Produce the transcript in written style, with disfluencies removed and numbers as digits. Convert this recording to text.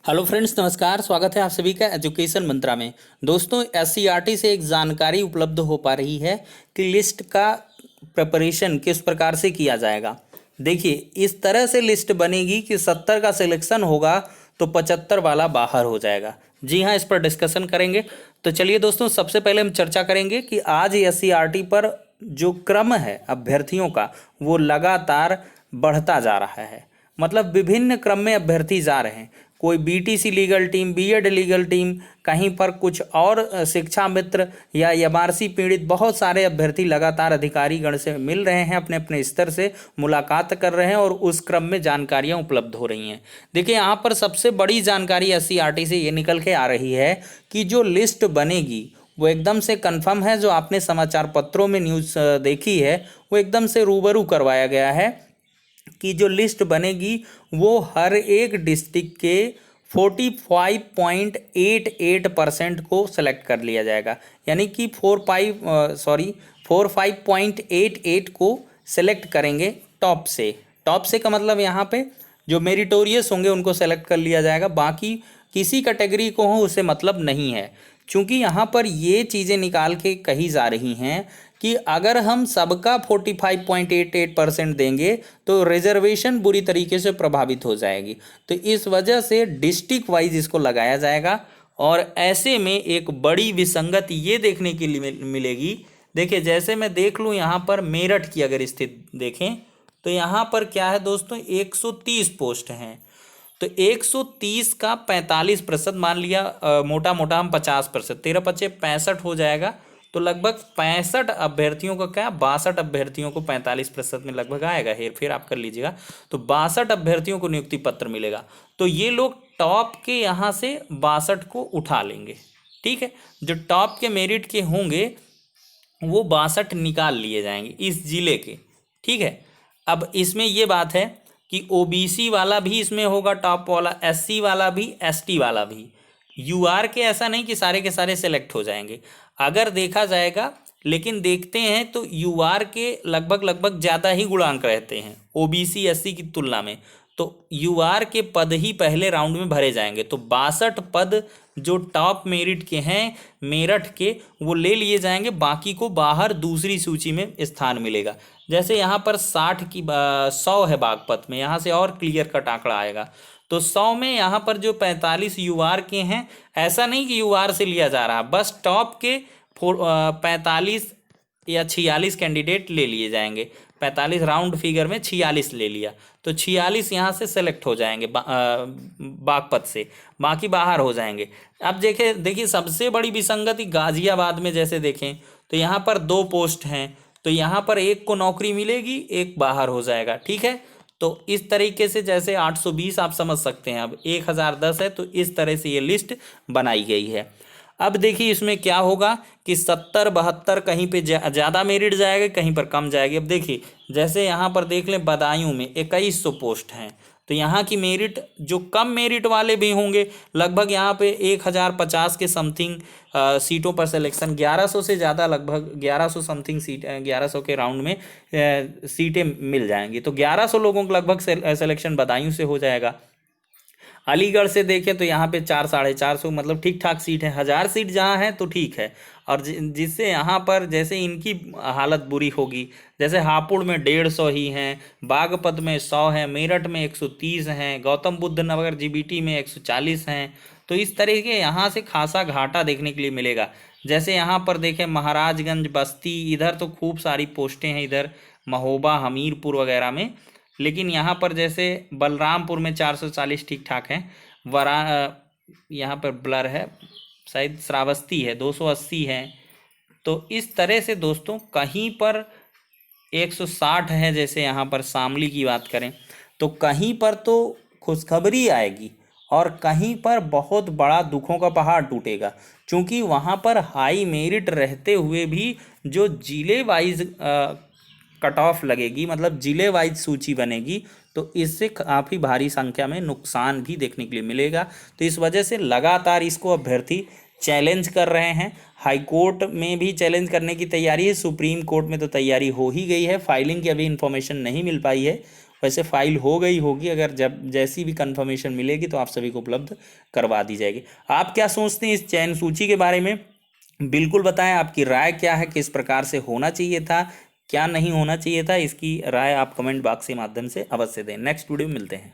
Hello friends, नमस्कार। स्वागत है आप सभी का एजुकेशन मंत्रा में। दोस्तों, एससीईआरटी से एक जानकारी उपलब्ध हो पा रही है कि लिस्ट का प्रिपरेशन किस प्रकार से किया जाएगा। देखिए, इस तरह से लिस्ट बनेगी कि 70 का सिलेक्शन होगा तो 75 वाला बाहर हो जाएगा। जी हाँ, इस पर डिस्कशन करेंगे। तो चलिए दोस्तों, सबसे पहले हम चर्चा करेंगे कि आज एससीईआरटी पर जो क्रम है अभ्यर्थियों का, वो लगातार बढ़ता जा रहा है। मतलब विभिन्न क्रम में अभ्यर्थी जा रहे हैं। कोई BTC legal team, BEd legal team, कहीं पर कुछ और शिक्षा मित्र या एमआरसी पीड़ित, बहुत सारे अभ्यर्थी लगातार अधिकारी गण से मिल रहे हैं, अपने अपने स्तर से मुलाकात कर रहे हैं और उस क्रम में जानकारियां उपलब्ध हो रही हैं। देखिए, यहाँ पर सबसे बड़ी जानकारी एससीईआरटी से ये निकल के आ रही है कि जो लिस्ट बनेगी वो एकदम से कंफर्म है। जो आपने समाचार पत्रों में न्यूज़ देखी है, वो एकदम से रूबरू करवाया गया है कि जो लिस्ट बनेगी वो हर एक डिस्ट्रिक्ट के 45.88% को सेलेक्ट कर लिया जाएगा। यानी कि 45.88 को सेलेक्ट करेंगे टॉप से। टॉप से का मतलब यहाँ पे जो मेरिटोरियस होंगे उनको सेलेक्ट कर लिया जाएगा। बाकी किसी कैटेगरी को हो उसे मतलब नहीं है। चूँकि यहाँ पर ये चीज़ें निकाल के कही जा रही हैं कि अगर हम सबका 45.88% देंगे तो रिजर्वेशन बुरी तरीके से प्रभावित हो जाएगी। तो इस वजह से डिस्ट्रिक्ट वाइज इसको लगाया जाएगा। और ऐसे में एक बड़ी विसंगति ये देखने के लिए मिलेगी। देखिए, जैसे मैं देख लूँ यहाँ पर मेरठ की अगर स्थिति देखें तो यहाँ पर क्या है दोस्तों, 130 पोस्ट हैं। तो 130 का 45% मान लिया, मोटा मोटा हम 50%, 13 पच्चे 65 हो जाएगा। तो लगभग 65 अभ्यर्थियों का क्या, 62 अभ्यर्थियों को 45% में लगभग आएगा, हेर फेर आप कर लीजिएगा। तो 62 अभ्यर्थियों को नियुक्ति पत्र मिलेगा। तो ये लोग टॉप के यहाँ से 62 को उठा लेंगे। ठीक है, जो टॉप के मेरिट के होंगे वो 62 निकाल लिए जाएंगे इस जिले के। ठीक है, अब इसमें ये बात है कि ओबीसी वाला भी इसमें होगा टॉप वाला, एससी वाला भी, एसटी वाला भी। यूआर के ऐसा नहीं कि सारे के सारे सेलेक्ट हो जाएंगे, अगर देखा जाएगा। लेकिन देखते हैं तो यूआर के लगभग ज़्यादा ही गुणांक रहते हैं ओबीसी एससी की तुलना में। तो यूआर के पद ही पहले राउंड में भरे जाएंगे। तो 62 पद जो टॉप मेरिट के हैं मेरठ के, वो ले लिए जाएंगे। बाकी को बाहर दूसरी सूची में स्थान मिलेगा। जैसे यहाँ पर 60 की 100 है बागपत में, यहाँ से और क्लियर कट आंकड़ा आएगा। तो 100 में यहाँ पर जो 45 यूआर के हैं, ऐसा नहीं कि यूआर से लिया जा रहा, बस टॉप के 45 या 46 कैंडिडेट ले लिए जाएंगे। 45 राउंड फिगर में 46 ले लिया, तो 46 यहाँ से सेलेक्ट हो जाएंगे बागपत से, बाकी बाहर हो जाएंगे। अब देखिए सबसे बड़ी विसंगति गाजियाबाद में जैसे देखें तो यहाँ पर 2 पोस्ट हैं। तो यहाँ पर एक को नौकरी मिलेगी, एक बाहर हो जाएगा। ठीक है, तो इस तरीके से जैसे 820 आप समझ सकते हैं, अब 1010 है, तो इस तरह से ये लिस्ट बनाई गई है। अब देखिए इसमें क्या होगा कि 70-72 कहीं पे ज़्यादा मेरिट जाएगा, कहीं पर कम जाएगी। अब देखिए, जैसे यहाँ पर देख लें बदायूं में 2100 पोस्ट हैं। तो यहाँ की मेरिट, जो कम मेरिट वाले भी होंगे, लगभग यहाँ पे 1050 के समथिंग सीटों पर सिलेक्शन, 1100 से ज़्यादा, लगभग 1100 समथिंग सीट, 1100 के राउंड में सीटें मिल जाएंगी। तो 1100 लोगों को लगभग सिलेक्शन बदायूं से हो जाएगा। अलीगढ़ से देखें तो यहाँ पे 400-450, मतलब ठीक ठाक सीट है। 1000 सीट जहाँ है तो ठीक है। और जिससे यहाँ पर जैसे इनकी हालत बुरी होगी, जैसे हापुड़ में 150 ही हैं, बागपत में 100 हैं, मेरठ में 130 हैं, गौतम बुद्ध नगर जीबीटी में 140 हैं। तो इस तरह के यहाँ से खासा घाटा देखने के लिए मिलेगा। जैसे यहाँ पर देखें महाराजगंज, बस्ती, इधर तो खूब सारी पोस्टें हैं, इधर महोबा, हमीरपुर वगैरह में। लेकिन यहाँ पर जैसे बलरामपुर में 440 ठीक ठाक हैं। यहाँ पर ब्लर है, शायद श्रावस्ती है, 280 है। तो इस तरह से दोस्तों कहीं पर 160 है। जैसे यहाँ पर शामली की बात करें तो कहीं पर तो खुशखबरी आएगी और कहीं पर बहुत बड़ा दुखों का पहाड़ टूटेगा। क्योंकि वहाँ पर हाई मेरिट रहते हुए भी जो जिले वाइज कट ऑफ लगेगी, मतलब जिले वाइज सूची बनेगी, तो इससे काफ़ी भारी संख्या में नुकसान भी देखने के लिए मिलेगा। तो इस वजह से लगातार इसको अभ्यर्थी चैलेंज कर रहे हैं। हाई कोर्ट में भी चैलेंज करने की तैयारी है, सुप्रीम कोर्ट में तो तैयारी हो ही गई है। फाइलिंग की अभी इन्फॉर्मेशन नहीं मिल पाई है, वैसे फाइल हो गई होगी, अगर जब जैसी भी कंफर्मेशन मिलेगी तो आप सभी को उपलब्ध करवा दी जाएगी। आप क्या सोचते हैं इस चयन सूची के बारे में, बिल्कुल बताएं, आपकी राय क्या है, किस प्रकार से होना चाहिए था, क्या नहीं होना चाहिए था, इसकी राय आप कमेंट बॉक्स के माध्यम से अवश्य दें। नेक्स्ट वीडियो में मिलते हैं।